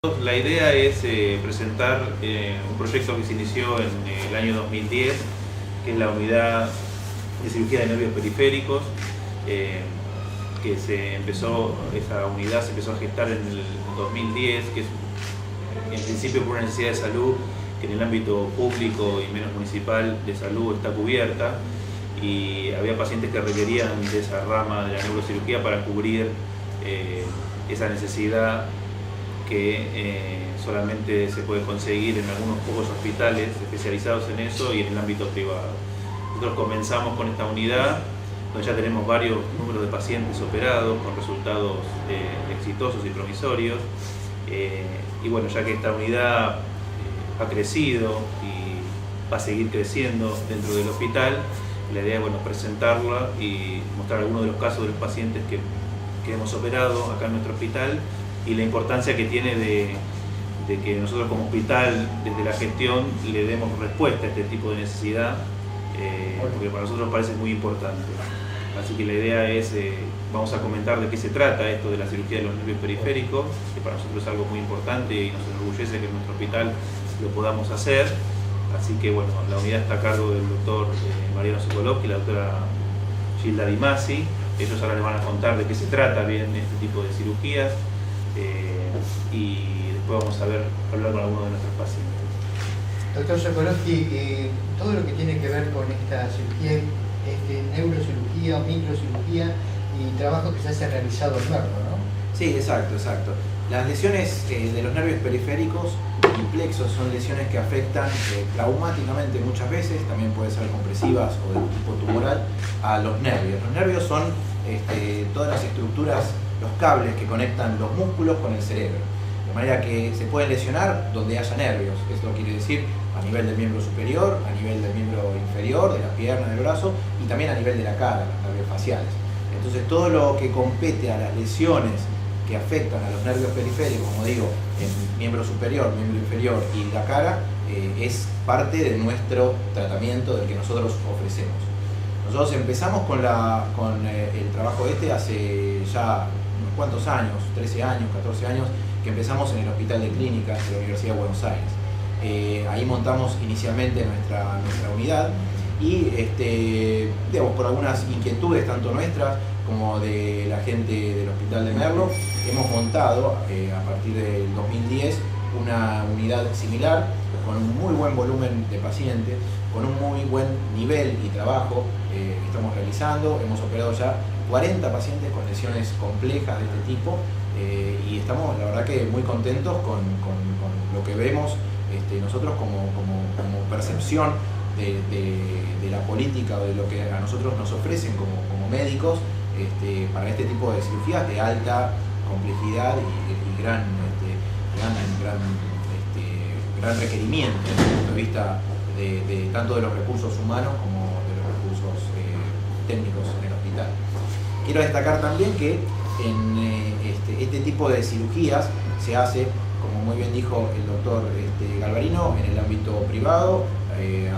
La idea es presentar un proyecto que se inició en el año 2010, que es la unidad de cirugía de nervios periféricos, esa unidad se empezó a gestar en el 2010, que es en principio por una necesidad de salud que en el ámbito público y menos municipal de salud está cubierta, y había pacientes que requerían de esa rama de la neurocirugía para cubrir esa necesidad que solamente se puede conseguir en algunos pocos hospitales especializados en eso y en el ámbito privado. Nosotros comenzamos con esta unidad, donde ya tenemos varios números de pacientes operados con resultados exitosos y promisorios. Y bueno, ya que esta unidad ha crecido y va a seguir creciendo dentro del hospital, la idea es presentarla y mostrar algunos de los casos de los pacientes que hemos operado acá en nuestro hospital, y la importancia que tiene de que nosotros como hospital, desde la gestión, le demos respuesta a este tipo de necesidad, porque para nosotros nos parece muy importante. Así que la idea es, vamos a comentar de qué se trata esto de la cirugía de los nervios periféricos, que para nosotros es algo muy importante y nos enorgullece que en nuestro hospital lo podamos hacer. Así que bueno, la unidad está a cargo del doctor Mariano Sokolovsky y la doctora Gilda Di Masi. Ellos ahora les van a contar de qué se trata bien este tipo de cirugías. Y después vamos a hablar con algunos de nuestros pacientes. Doctor Sokolovsky, todo lo que tiene que ver con esta cirugía, neurocirugía o microcirugía y trabajo que se hace realizado en nervio, ¿no? Sí, exacto. Las lesiones de los nervios periféricos y plexos son lesiones que afectan traumáticamente muchas veces, también pueden ser compresivas o de tipo tumoral, a los nervios. Los nervios son todas las estructuras, los cables que conectan los músculos con el cerebro, de manera que se pueden lesionar donde haya nervios. Esto quiere decir a nivel del miembro superior, a nivel del miembro inferior, de la pierna, del brazo, y también a nivel de la cara, los nervios faciales. Entonces todo lo que compete a las lesiones que afectan a los nervios periféricos, como digo, en miembro superior, miembro inferior y la cara, es parte de nuestro tratamiento del que nosotros ofrecemos. Nosotros empezamos con el trabajo hace ya unos cuantos años, 13 años, 14 años, que empezamos en el Hospital de Clínicas de la Universidad de Buenos Aires. Ahí montamos inicialmente nuestra unidad y por algunas inquietudes tanto nuestras como de la gente del Hospital de Merlo, hemos montado a partir del 2010 una unidad similar con un muy buen volumen de pacientes, con un muy buen nivel y trabajo que estamos realizando. Hemos operado ya 40 pacientes con lesiones complejas de este tipo, y estamos la verdad que muy contentos con lo que vemos nosotros como percepción de la política o de lo que a nosotros nos ofrecen como médicos para este tipo de cirugías de alta complejidad y gran requerimiento desde el punto de vista de tanto de los recursos humanos como de los recursos técnicos en el hospital. Quiero destacar también que en este tipo de cirugías se hace, como muy bien dijo el doctor Galvarino, en el ámbito privado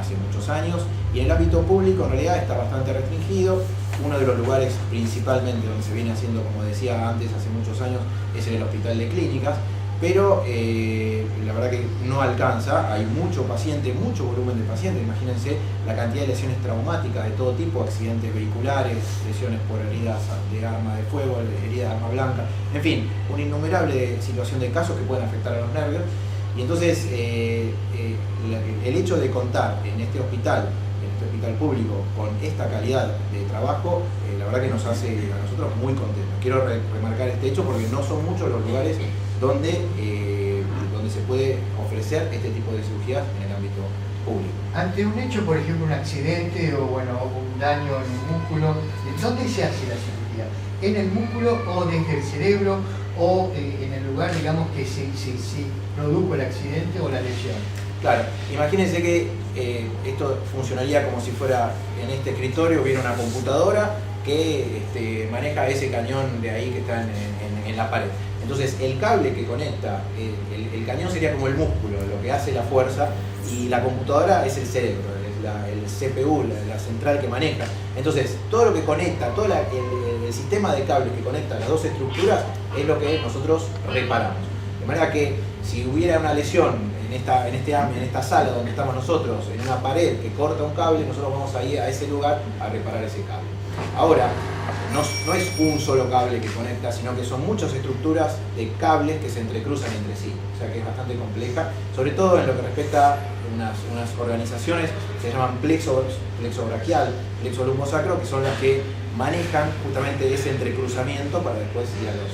hace muchos años, y en el ámbito público en realidad está bastante restringido. Uno de los lugares principalmente donde se viene haciendo, como decía antes, hace muchos años, es en el Hospital de Clínicas, pero la verdad que no alcanza. Hay mucho paciente, mucho volumen de pacientes. Imagínense la cantidad de lesiones traumáticas de todo tipo, accidentes vehiculares, lesiones por heridas de arma de fuego, heridas de arma blanca, en fin, una innumerable situación de casos que pueden afectar a los nervios. Y entonces el hecho de contar en este hospital público con esta calidad de trabajo, la verdad que nos hace a nosotros muy contentos. Quiero remarcar este hecho porque no son muchos los lugares donde se puede ofrecer este tipo de cirugías en el ámbito público. Ante un hecho, por ejemplo, un accidente o un daño en el músculo, ¿dónde se hace la cirugía? ¿En el músculo o desde el cerebro o en el lugar, digamos, que se produjo el accidente o la lesión? Claro, imagínense que esto funcionaría como si fuera en este escritorio hubiera una computadora que maneja ese cañón de ahí que está en la pared. Entonces el cable que conecta, el cañón sería como el músculo, lo que hace la fuerza, y la computadora es el cerebro, es el CPU, la central que maneja. Entonces todo lo que conecta, todo el sistema de cables que conecta las dos estructuras es lo que nosotros reparamos. De manera que si hubiera una lesión en esta sala donde estamos nosotros, en una pared que corta un cable, nosotros vamos a ir a ese lugar a reparar ese cable. Ahora, no es un solo cable que conecta, sino que son muchas estructuras de cables que se entrecruzan entre sí, o sea que es bastante compleja, sobre todo en lo que respecta a unas organizaciones que se llaman plexo braquial, plexo lumbosacro, que son las que manejan justamente ese entrecruzamiento para después ir a los...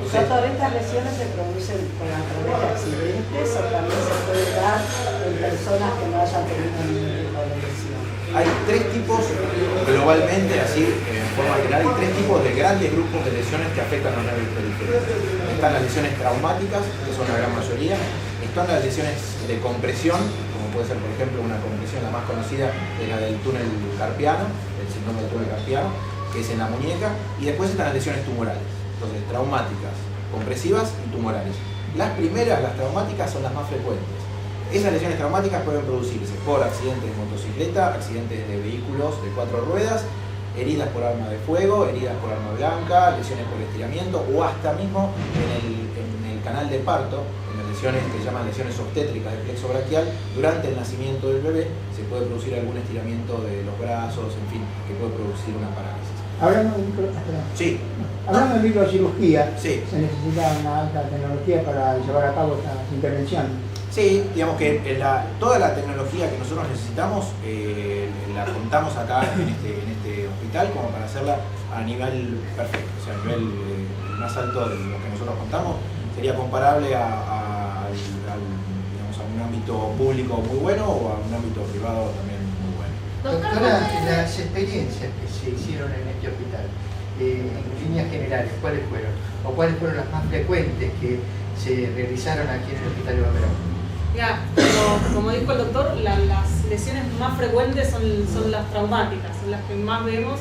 ¿Todas estas lesiones se producen a través de accidentes o también se puede dar en personas que no hayan tenido ningún tipo de lesión? Hay tres tipos, globalmente, así en forma general, hay tres tipos de grandes grupos de lesiones que afectan a los nervios periféricos. Están las lesiones traumáticas, que son la gran mayoría. Están las lesiones de compresión, como puede ser, por ejemplo, una compresión, la más conocida es la del túnel carpiano, el síndrome del túnel carpiano, que es en la muñeca. Y después están las lesiones tumorales, entonces traumáticas, compresivas y tumorales. Las primeras, las traumáticas, son las más frecuentes. Esas lesiones traumáticas pueden producirse por accidentes de motocicleta, accidentes de vehículos de 4 ruedas, heridas por arma de fuego, heridas por arma blanca, lesiones por estiramiento o hasta mismo en el canal de parto, en las lesiones que se llaman lesiones obstétricas del plexo braquial, durante el nacimiento del bebé se puede producir algún estiramiento de los brazos, en fin, que puede producir una parálisis. Hablando de microcirugía, sí. Se necesita una alta tecnología para llevar a cabo estas intervenciones. Sí, digamos que toda la tecnología que nosotros necesitamos la contamos acá en este hospital como para hacerla a nivel perfecto, o sea, a nivel más alto de lo que nosotros contamos. Sería comparable a un ámbito público muy bueno o a un ámbito privado también muy bueno. Doctora, las experiencias que se hicieron en este hospital, en líneas generales, ¿cuáles fueron? ¿O cuáles fueron las más frecuentes que se realizaron aquí en el Hospital Eva Perón? Ya, como dijo el doctor, las lesiones más frecuentes son las traumáticas, son las que más vemos,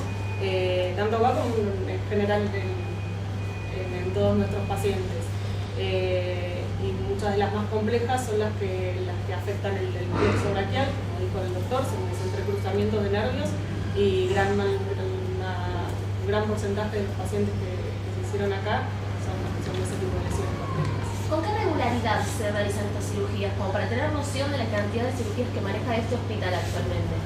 tanto acá como en general en todos nuestros pacientes. Y muchas de las más complejas son las que afectan el plexo braquial, como dijo el doctor, son entrecruzamientos de nervios, y un gran porcentaje de los pacientes que se hicieron acá son ese tipo de lesiones complejas. ¿Con qué regularidad se realizan estas cirugías? Como para tener noción de la cantidad de cirugías que maneja este hospital actualmente.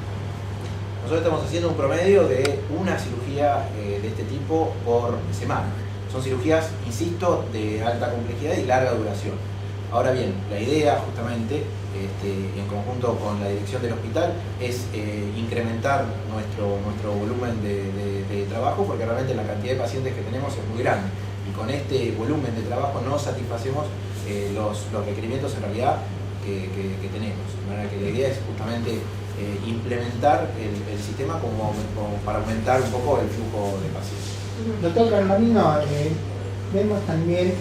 Nosotros estamos haciendo un promedio de una cirugía de este tipo por semana. Son cirugías, insisto, de alta complejidad y larga duración. Ahora bien, la idea justamente, en conjunto con la dirección del hospital, es incrementar nuestro volumen de trabajo, porque realmente la cantidad de pacientes que tenemos es muy grande. Y con este volumen de trabajo no satisfacemos los requerimientos en realidad que tenemos. De manera que la idea es justamente implementar el sistema como para aumentar un poco el flujo de pacientes. Doctor Galmarino, vemos también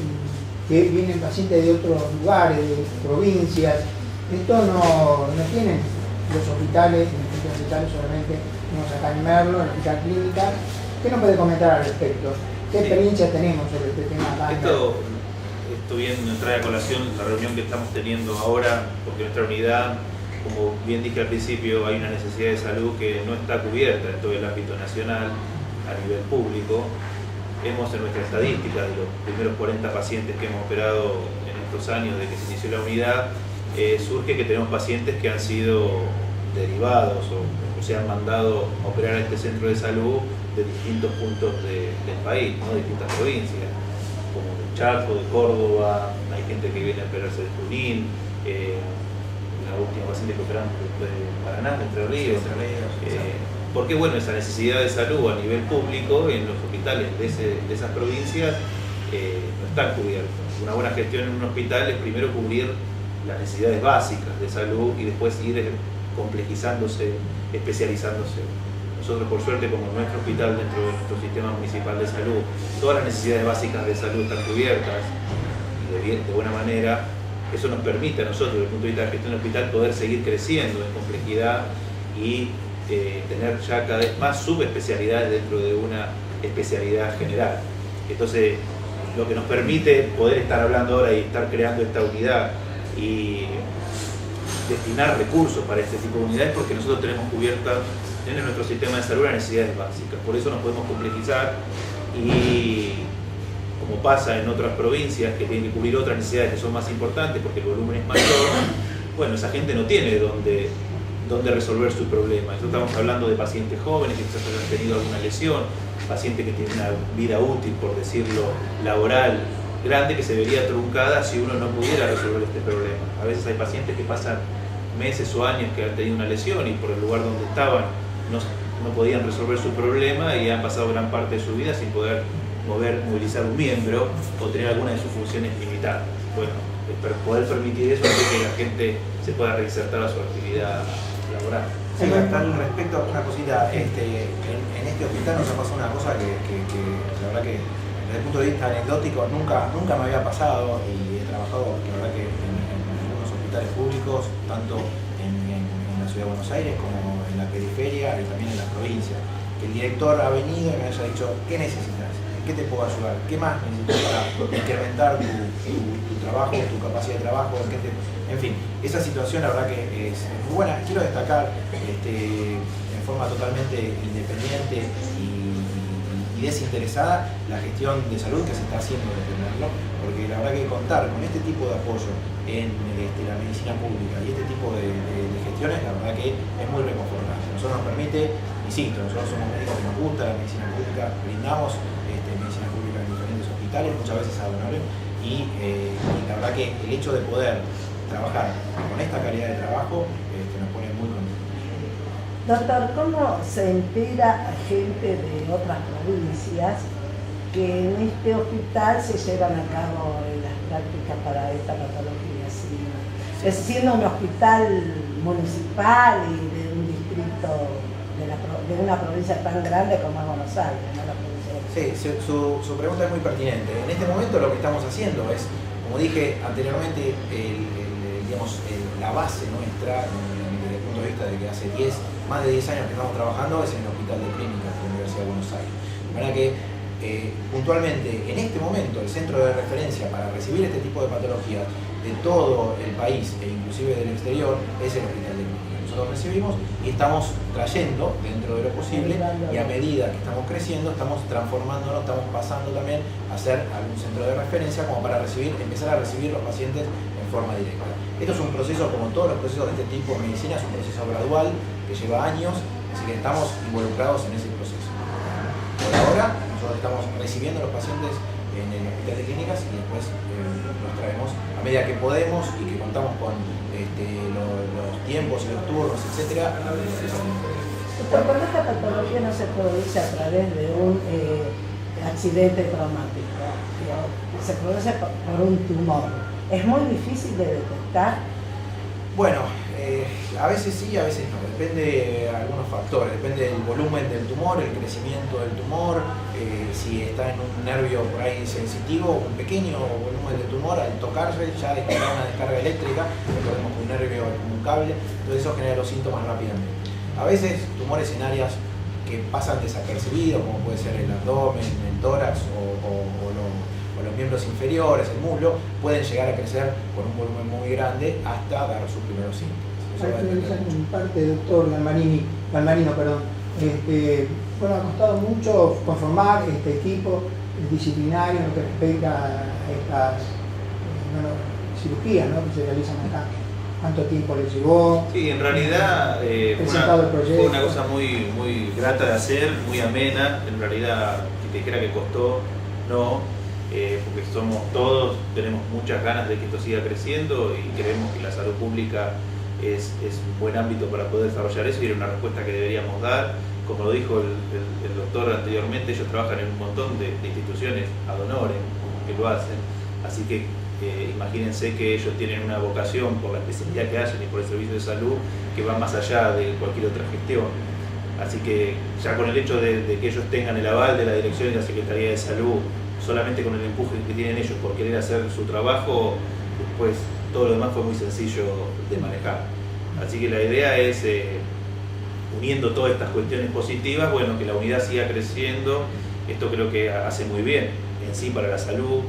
que vienen pacientes de otros lugares, de provincias. Esto no tienen los hospitales, en los hospitales solamente tenemos acá en Merlo, en el Hospital Clínica. ¿Qué nos puede comentar al respecto? ¿Qué experiencias tenemos sobre este tema acá? Esto bien nos trae a colación la reunión que estamos teniendo ahora, porque nuestra unidad, como bien dije al principio, hay una necesidad de salud que no está cubierta en todo el ámbito nacional, a nivel público. Hemos en nuestra estadística de los primeros 40 pacientes que hemos operado en estos años de que se inició la unidad, surge que tenemos pacientes que han sido derivados o se han mandado a operar a este centro de salud de distintos puntos del país, ¿no? De distintas provincias, como de Chaco, de Córdoba, hay gente que viene a operarse de Junín, la última paciente que operamos fue de Paraná, de Entre Ríos. Porque bueno, esa necesidad de salud a nivel público en los hospitales de esas provincias no está cubierta. Una buena gestión en un hospital es primero cubrir las necesidades básicas de salud y después ir complejizándose, especializándose. Nosotros, por suerte, como nuestro hospital dentro de nuestro sistema municipal de salud, todas las necesidades básicas de salud están cubiertas y de buena manera. Eso nos permite a nosotros, desde el punto de vista de la gestión del hospital, poder seguir creciendo en complejidad y tener ya cada vez más subespecialidades dentro de una especialidad general. Entonces, lo que nos permite poder estar hablando ahora y estar creando esta unidad y destinar recursos para este tipo de unidades, porque nosotros tenemos cubiertas en nuestro sistema de salud las necesidades básicas. Por eso nos podemos complejizar y como pasa en otras provincias que tienen que cubrir otras necesidades que son más importantes porque el volumen es mayor, bueno, esa gente no tiene dónde resolver su problema. Nosotros estamos hablando de pacientes jóvenes que quizás hayan tenido alguna lesión, pacientes que tienen una vida útil, por decirlo, laboral grande, que se vería truncada si uno no pudiera resolver este problema. A veces hay pacientes que pasan meses o años que han tenido una lesión y por el lugar donde estaban no podían resolver su problema y han pasado gran parte de su vida sin poder movilizar un miembro o tener alguna de sus funciones limitadas. Bueno, poder permitir eso hace que la gente se pueda reinsertar a su actividad laboral. Sí, al respecto, una cosita, en este hospital nos ha pasado una cosa que la verdad que desde el punto de vista anecdótico nunca me había pasado, y he trabajado la verdad que en algunos hospitales públicos, tanto en la ciudad de Buenos Aires como en la periferia y también en la provincia, que el director ha venido y me haya dicho: ¿qué necesitas? ¿Qué te puedo ayudar? ¿Qué más necesitas para incrementar tu trabajo, tu capacidad de trabajo? En fin, esa situación la verdad que es muy buena. Quiero destacar en forma totalmente independiente y desinteresada la gestión de salud que se está haciendo desde el Merlo, porque la verdad que contar con este tipo de apoyo en la medicina pública y este tipo de gestiones, la verdad que es muy reconfortante. Nosotros nos permite, insisto, nosotros somos médicos que nos gusta la medicina pública, brindamos medicina pública en diferentes hospitales, muchas veces a donores, y la verdad que el hecho de poder trabajar con esta calidad de trabajo nos pone muy contentos. Doctor, ¿cómo se entera a gente de otras provincias que en este hospital se llevan a cabo las prácticas para esta patología? Siendo un hospital municipal y de un distrito de una provincia tan grande como es Buenos Aires, ¿no? La provincia de... Sí, su pregunta es muy pertinente. En este momento lo que estamos haciendo es, como dije anteriormente, la base nuestra, desde el punto de vista de que hace más de 10 años que estamos trabajando, es en el Hospital de Clínicas de la Universidad de Buenos Aires. De manera que puntualmente en este momento el centro de referencia para recibir este tipo de patologías de todo el país e inclusive del exterior es el Hospital de Clínicas. Nosotros recibimos y estamos trayendo dentro de lo posible, y a medida que estamos creciendo estamos transformándonos, estamos pasando también a ser algún centro de referencia como para empezar a recibir los pacientes en forma directa. Esto es un proceso, como todos los procesos de este tipo de medicina, es un proceso gradual que lleva años, así que estamos involucrados en ese proceso. Por ahora nosotros estamos recibiendo a los pacientes en el Hospital de Clínicas y después los traemos a medida que podemos y que contamos con los tiempos y los turnos, etc. Cuando esta patología no se produce a través de un accidente traumático, se produce por un tumor, ¿es muy difícil de detectar? Bueno, a veces sí, a veces no, depende de algunos factores, depende del volumen del tumor, el crecimiento del tumor, si está en un nervio por ahí sensitivo, un pequeño volumen de tumor, al tocarse ya genera una descarga eléctrica, recordemos que un nervio es como un cable, entonces eso genera los síntomas rápidamente. A veces tumores en áreas que pasan desapercibidos, como puede ser el abdomen, el tórax o los miembros inferiores, el muslo, pueden llegar a crecer con un volumen muy grande hasta dar sus primeros síntomas. En parte, doctor Galmarino, perdón. Bueno, ha costado mucho conformar este equipo disciplinario en lo que respecta a estas cirugías, ¿no?, que se realizan acá. ¿Cuánto tiempo les llevó? Sí, en realidad fue una cosa muy, muy grata de hacer, muy amena. En realidad, si te dijera que costó, no, porque todos tenemos muchas ganas de que esto siga creciendo y creemos que la salud pública es un buen ámbito para poder desarrollar eso y era una respuesta que deberíamos dar. Como lo dijo el doctor anteriormente, ellos trabajan en un montón de instituciones ad honorem que lo hacen, así que imagínense que ellos tienen una vocación por la especialidad que hacen y por el servicio de salud que va más allá de cualquier otra gestión. Así que ya con el hecho de que ellos tengan el aval de la dirección y la Secretaría de Salud, solamente con el empuje que tienen ellos por querer hacer su trabajo, después todo lo demás fue muy sencillo de manejar. Así que la idea es, uniendo todas estas cuestiones positivas, bueno, que la unidad siga creciendo. Esto creo que hace muy bien en sí para la salud.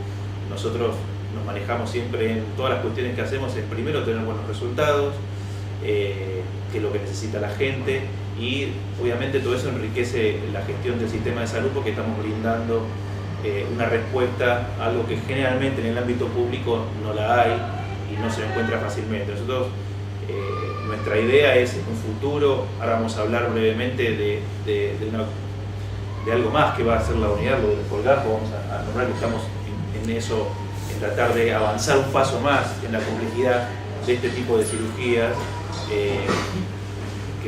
Nosotros nos manejamos siempre en todas las cuestiones que hacemos, es primero tener buenos resultados, que es lo que necesita la gente, y obviamente todo eso enriquece la gestión del sistema de salud porque estamos brindando una respuesta a algo que generalmente en el ámbito público no la hay y no se encuentra fácilmente. Nosotros, nuestra idea es en un futuro, ahora vamos a hablar brevemente de algo más que va a ser la unidad, lo del colgajo, vamos a nombrar que estamos en eso, en tratar de avanzar un paso más en la complejidad de este tipo de cirugías, que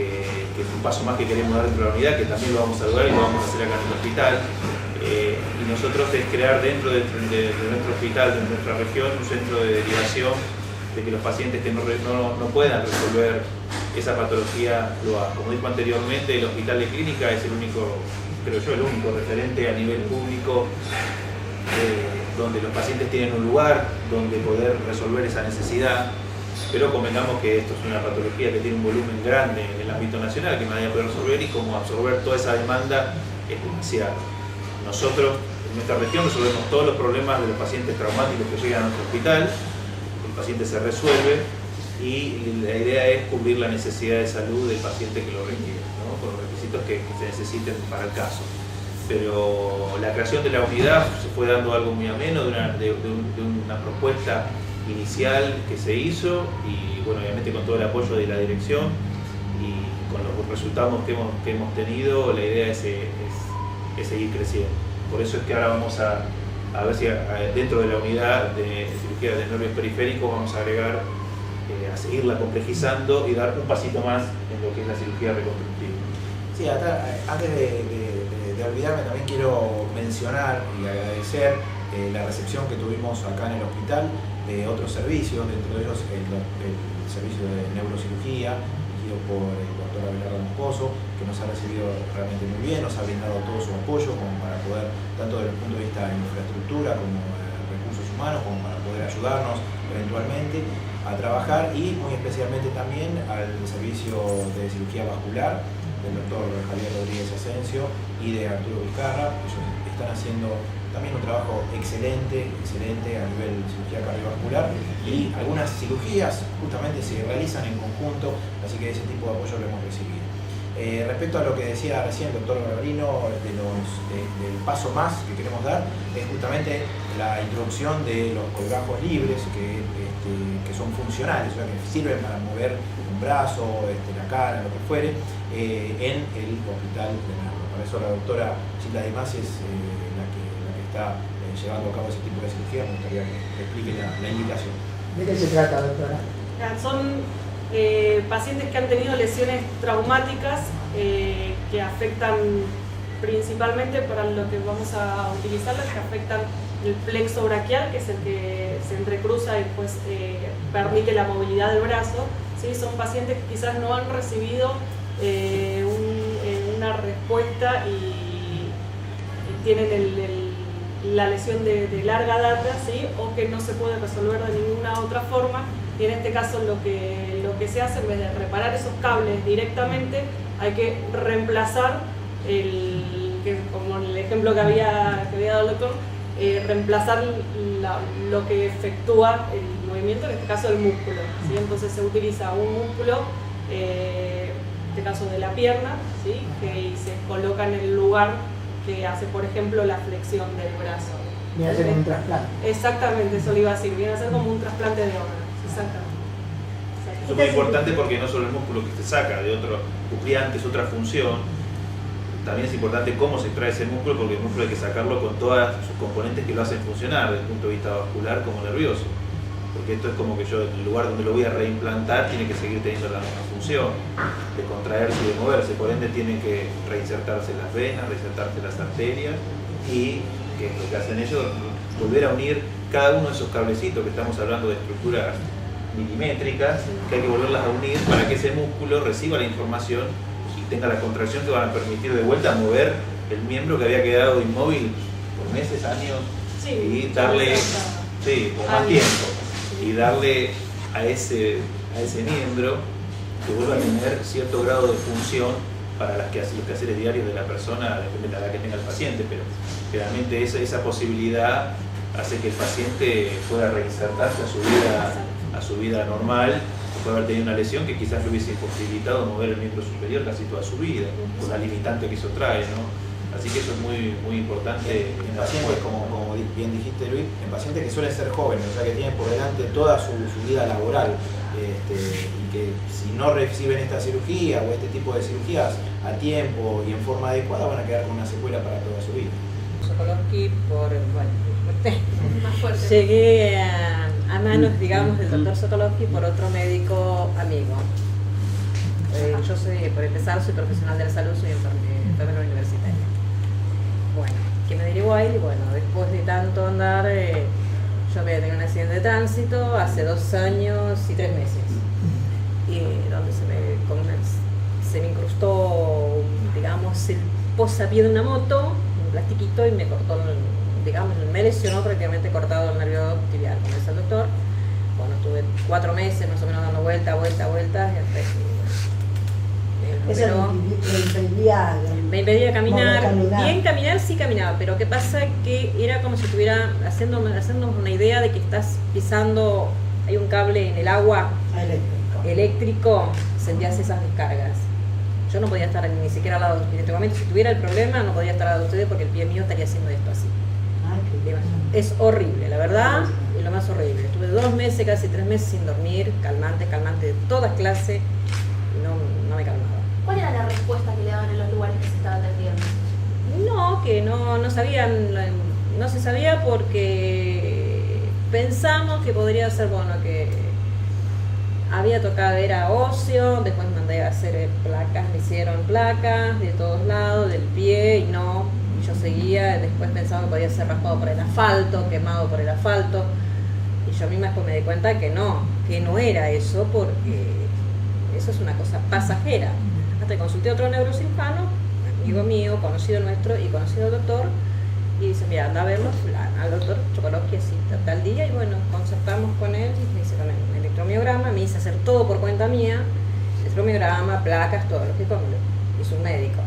es un paso más que queremos dar dentro de la unidad, que también lo vamos a lograr y lo vamos a hacer acá en el hospital. Y nosotros es crear dentro de nuestro hospital, de nuestra región, un centro de derivación, de que los pacientes que no puedan resolver esa patología lo hagan. Como dijo anteriormente, el hospital de clínica es el único, creo yo, el único referente a nivel público donde los pacientes tienen un lugar donde poder resolver esa necesidad, pero convengamos que esto es una patología que tiene un volumen grande en el ámbito nacional que nadie puede resolver, y como absorber toda esa demanda es demasiado. Nosotros en nuestra región resolvemos todos los problemas de los pacientes traumáticos que llegan a nuestro hospital, el paciente se resuelve y la idea es cubrir la necesidad de salud del paciente que lo requiere, ¿no? Con los requisitos que se necesiten para el caso. Pero la creación de la unidad se fue dando algo muy ameno de una propuesta inicial que se hizo, y bueno, obviamente con todo el apoyo de la dirección y con los resultados que hemos tenido, la idea es seguir creciendo. Por eso es que ahora vamos a ver si dentro de la unidad de cirugía de nervios periféricos vamos a agregar, a seguirla complejizando y dar un pasito más en lo que es la cirugía reconstructiva. Sí, antes de olvidarme, también quiero mencionar y agradecer la recepción que tuvimos acá en el hospital de otros servicios, dentro de ellos el servicio de neurocirugía, dirigido por el doctor Abelardo Moscoso, que nos ha recibido realmente muy bien, nos ha brindado todo su apoyo como para poder, tanto desde el punto de vista de infraestructura como recursos humanos, como para poder ayudarnos eventualmente a trabajar, y muy especialmente también al servicio de cirugía vascular del doctor Javier Rodríguez Asensio y de Arturo Vizcarra. Ellos están haciendo también un trabajo excelente a nivel de cirugía cardiovascular, y algunas cirugías justamente se realizan en conjunto, así que ese tipo de apoyo lo hemos recibido. Respecto a lo que decía recién el doctor Garbarino del paso más que queremos dar, es justamente la introducción de los colgajos libres que son funcionales, o sea, que sirven para mover un brazo, la cara, lo que fuere, en el hospital de nervios. Por eso la doctora Gilda Dimas es la que está llevando a cabo ese tipo de cirugía. Me gustaría que explique la invitación. ¿De qué se trata, doctora? Son pacientes que han tenido lesiones traumáticas que afectan principalmente, para lo que vamos a utilizarlas, que afectan el plexo braquial, que es el que se entrecruza y pues permite la movilidad del brazo. ¿Sí? Son pacientes que quizás no han recibido una respuesta y tienen la lesión de larga data, ¿sí? O que no se puede resolver de ninguna otra forma, y en este caso lo que se hace, en vez de reparar esos cables directamente, hay que reemplazar como el ejemplo que había dado el doctor, reemplazar lo que efectúa el movimiento, en este caso el músculo, ¿sí? Entonces se utiliza un músculo, en este caso de la pierna, ¿sí? Que se coloca en el lugar que hace, por ejemplo, la flexión del brazo. Viene a hacer un trasplante. Exactamente, eso le iba a decir, viene a ser como un trasplante de órganos, exactamente. Eso es muy importante porque no solo el músculo que se saca de otro, cumplía antes otra función, también es importante cómo se extrae ese músculo, porque el músculo hay que sacarlo con todas sus componentes que lo hacen funcionar desde el punto de vista vascular como nervioso. Porque esto es como que yo, el lugar donde lo voy a reimplantar tiene que seguir teniendo la misma función de contraerse y de moverse, por ende tienen que reinsertarse las venas, reinsertarse las arterias, y que lo que hacen ellos, volver a unir cada uno de esos cablecitos, que estamos hablando de estructuras milimétricas, que hay que volverlas a unir para que ese músculo reciba la información y tenga la contracción que van a permitir de vuelta mover el miembro que había quedado inmóvil por meses, años, Sí, y darle, por más tiempo, y darle a ese miembro que vuelva a tener cierto grado de función para los quehaceres diarios de la persona, depende de la edad que tenga el paciente, pero realmente esa posibilidad hace que el paciente pueda reinsertarse a su vida normal, puede haber tenido una lesión que quizás le hubiese imposibilitado mover el miembro superior casi toda su vida, con la limitante que eso trae, ¿no? Así que eso es muy, muy importante. En pacientes, como bien dijiste Luis, en pacientes que suelen ser jóvenes, o sea que tienen por delante toda su vida laboral, y que si no reciben esta cirugía o este tipo de cirugías a tiempo y en forma adecuada van a quedar con una secuela para toda su vida. Sokolowski Más fuerte. llegué a manos, digamos, del doctor Sokolowski por otro médico amigo. Yo soy, por empezar, soy profesional de la salud, soy enfermera universitaria. Bueno, que me derivó ahí, bueno, después de tanto andar, yo había tenido un accidente de tránsito hace 2 años y 3 meses, y donde se me incrustó, digamos, el posapié de una moto, un plastiquito, y me cortó, digamos, me lesionó prácticamente cortado el nervio tibial, como dice el doctor. Bueno, estuve 4 meses más o menos dando vueltas, y hasta que Eso me impedía caminar. caminar. Bien caminar sí caminaba, pero ¿qué pasa? Que era como si estuviera haciéndonos una idea de que estás pisando, hay un cable en el agua eléctrico, sentías esas descargas. Yo no podía estar ni siquiera al lado de ustedes. En este momento, si tuviera el problema, no podía estar al lado de ustedes porque el pie mío estaría haciendo esto así. Es horrible, la verdad, es lo más horrible. Estuve 2 meses, casi 3 meses sin dormir, calmante de todas clases, y no me calmaba. ¿Cuál era la respuesta que le daban en los lugares que se estaba atendiendo? No, que no sabían, no se sabía porque pensamos que podría ser, bueno, que había tocado, era óseo, después mandé a hacer placas, me hicieron placas de todos lados, del pie, y yo seguía, después pensaba que podía ser raspado por el asfalto, quemado por el asfalto, y yo misma después me di cuenta que no era eso, porque eso es una cosa pasajera. Hasta que consulté a otro neurocirujano, amigo mío, conocido nuestro y conocido doctor, y dice, mira, anda a verlo al doctor Sokolowski así, tal día, y bueno, concertamos con él, y me hicieron el electromiograma, me hice hacer todo por cuenta mía, electromiograma, placas, todo, lógico, me lo hizo un médico.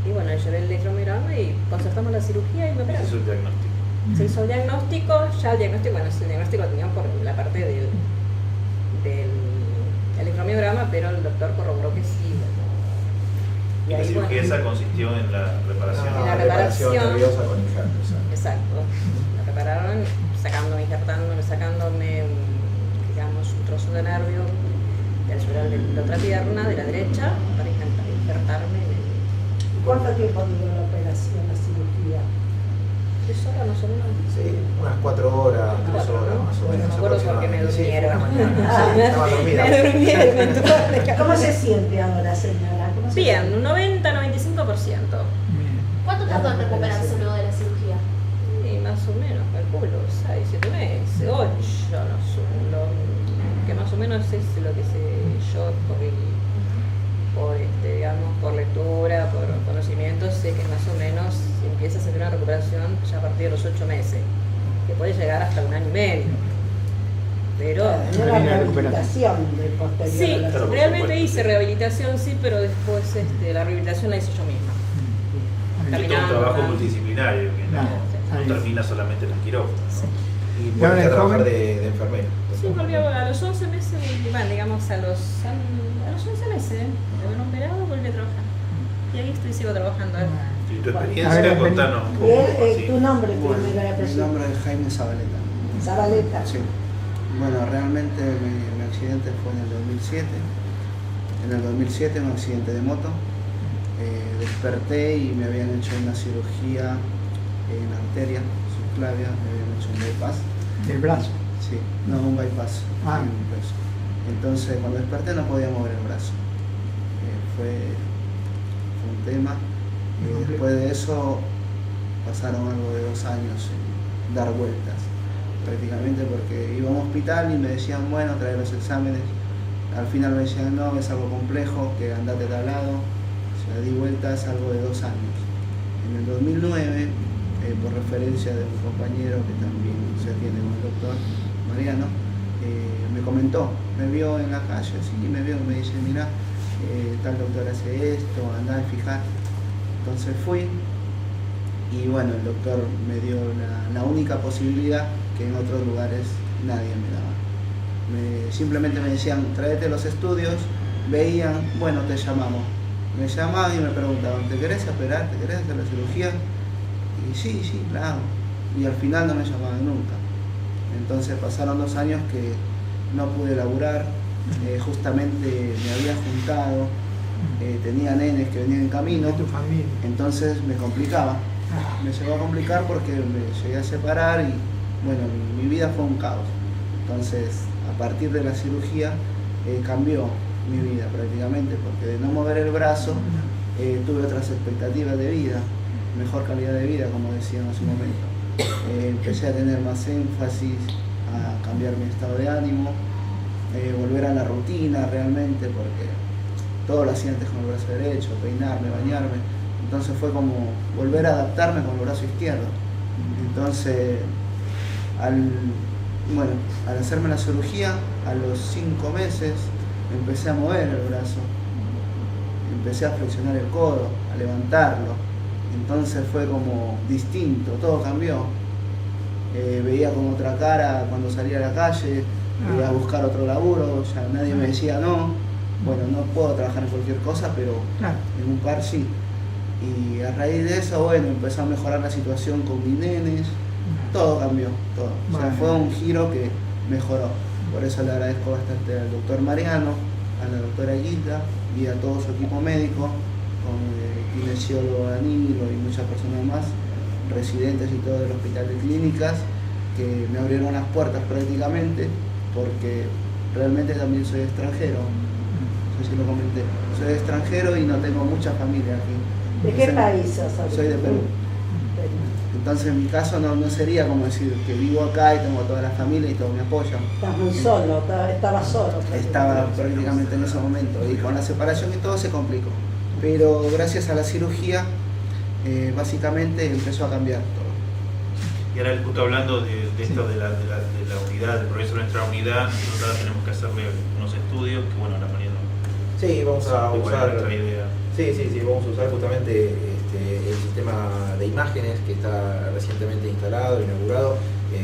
Y bueno, llevé el electromiograma y concertamos la cirugía y me operaron. Ese es el diagnóstico. Se hizo el diagnóstico, ya el diagnóstico, bueno, el diagnóstico lo tenían por la parte del electromiograma, pero el doctor corroboró que sí. Y la cirugía esa consistió en la reparación. En la reparación nerviosa con injertos. Exacto. La repararon sacándome digamos, un trozo de nervio de la otra pierna, de la derecha, para injertarme. ¿Cuánto tiempo duró la operación, la cirugía? 3 horas más o menos. Sí, unas 4 horas, 3 horas más o menos. No me acuerdo porque me durmieron. Sí, estaba dormida. Me durmieron. ¿Cómo se siente ahora, señora? ¿Cómo se Bien, siente? un 90-95%. ¿Cuánto tardó en recuperarse luego de la cirugía? Y más o menos, calculo, 6-7 meses, 8, no sé, que más o menos es lo que sé yo digamos, por lectura, por conocimiento, sé que más o menos empieza a hacer una recuperación ya a partir de los 8 meses, que puede llegar hasta 1 año y medio. Pero Una rehabilitación de posterior sí, a la cirugía. realmente hice rehabilitación, sí, pero después la rehabilitación la hice yo misma. Es todo un trabajo multidisciplinario que no termina solamente en el quirófano. Y volviste a trabajar de enfermera. Sí, volví a los 11 meses, bueno, digamos a los 11 meses de haber operado, volví a trabajar. Y ahí sigo trabajando. Y tu experiencia, contanos un poco. Bien, tu nombre Bueno, primero, la mi persona. nombre es Jaime Zabaleta. Zabaleta. Sí. Bueno, realmente mi accidente fue en el 2007. En el 2007 un accidente de moto. Desperté y me habían hecho una cirugía en arteria subclavia, me habían hecho un bypass. Del brazo. Sí, no, un bypass. Ah. En un brazo. Entonces cuando desperté no podía mover el brazo. Fue un tema. Después de eso pasaron algo de 2 años en dar vueltas prácticamente, porque iba a un hospital y me decían, bueno, traer los exámenes. Al final me decían, no, es algo complejo, que andate a tal lado. O sea, di vueltas algo de 2 años. En el 2009, por referencia de un compañero que también se atiende con el doctor Mariano, me comentó, me vio en la calle, sí, me vio, me dice, mira, tal doctor hace esto, andá a fijar. Entonces fui y bueno, el doctor me dio la única posibilidad que en otros lugares nadie me daba. Simplemente me decían, tráete los estudios, veían, bueno, te llamamos. me llamaban y me preguntaban, ¿te querés operar? ¿Te querés hacer la cirugía? Y sí, la hago. Y al final no me llamaban nunca. Entonces pasaron 2 años que no pude laburar, justamente me había juntado, tenía nenes que venían en camino, ¿De tu familia? entonces me complicaba. Me llegó a complicar porque me llegué a separar y bueno, mi vida fue un caos. Entonces, a partir de la cirugía cambió mi vida prácticamente, porque de no mover el brazo tuve otras expectativas de vida, mejor calidad de vida, como decían en su momento. Empecé a tener más énfasis, a cambiar mi estado de ánimo, volver a la rutina realmente, porque todo lo hacía antes con el brazo derecho, peinarme, bañarme. Entonces fue como volver a adaptarme con el brazo izquierdo. Entonces, al hacerme la cirugía, a los 5 meses, empecé a mover el brazo. Empecé a flexionar el codo, a levantarlo. Entonces fue como distinto, todo cambió. Veía con otra cara cuando salía a la calle, a buscar otro laburo, ya nadie me decía no. Bueno, no puedo trabajar en cualquier cosa, pero en un par sí. Y a raíz de eso, bueno, empezó a mejorar la situación con mis nenes, todo cambió, todo. O sea, fue un giro que mejoró. Por eso le agradezco bastante al doctor Mariano, a la doctora Guita y a todo su equipo médico, con el kinesiólogo Danilo y muchas personas más, residentes y todo del hospital de clínicas, que me abrieron las puertas prácticamente, porque realmente también soy extranjero. No sé si lo comenté. Soy extranjero y no tengo mucha familia aquí. ¿De qué país sos? Soy de Perú. Entonces en mi caso no sería como decir que vivo acá y tengo toda la familia y todos me apoyan. Estás muy solo, estabas solo. Estaba prácticamente en ese momento y con la separación y todo se complicó. Pero gracias a la cirugía básicamente empezó a cambiar todo. Y ahora justo hablando de esto de la unidad, del progreso de nuestra unidad, nosotros ahora tenemos que hacerle unos estudios que bueno, la María no. Sí, vamos a usar. Nuestra idea. Sí, vamos a usar justamente el sistema de imágenes que está recientemente instalado, inaugurado,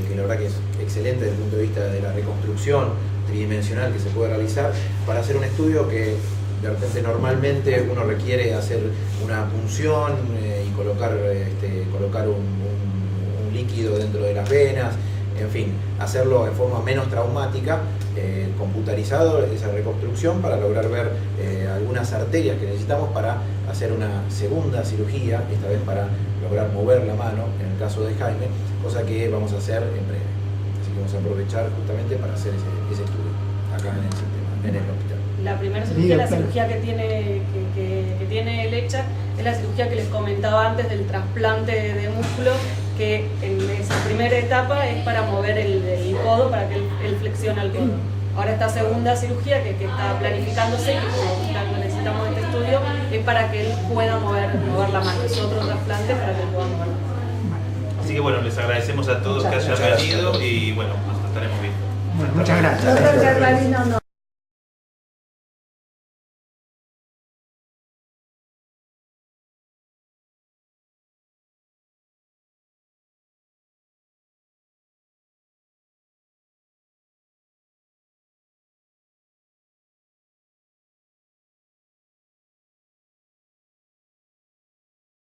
que la verdad que es excelente desde el punto de vista de la reconstrucción tridimensional que se puede realizar para hacer un estudio que de repente normalmente uno requiere hacer una punción y colocar un líquido dentro de las venas, en fin, hacerlo en forma menos traumática, computarizado esa reconstrucción para lograr ver algunas arterias que necesitamos para hacer una segunda cirugía, esta vez para lograr mover la mano, en el caso de Jaime, cosa que vamos a hacer en breve. Así que vamos a aprovechar justamente para hacer ese estudio acá en el hospital. La primera cirugía, la cirugía que tiene Lecha, es la cirugía que les comentaba antes del trasplante de músculo, que en esa primera etapa es para mover el codo, para que él flexione el codo. Ahora esta segunda cirugía que está planificándose y que como necesitamos este estudio, es para que él pueda mover la mano. Es otro trasplante para que él pueda mover la mano. Así que bueno, les agradecemos a todos que hayan venido y bueno, nos estaremos viendo. Bueno, muchas gracias. Doctor Garbarino, no.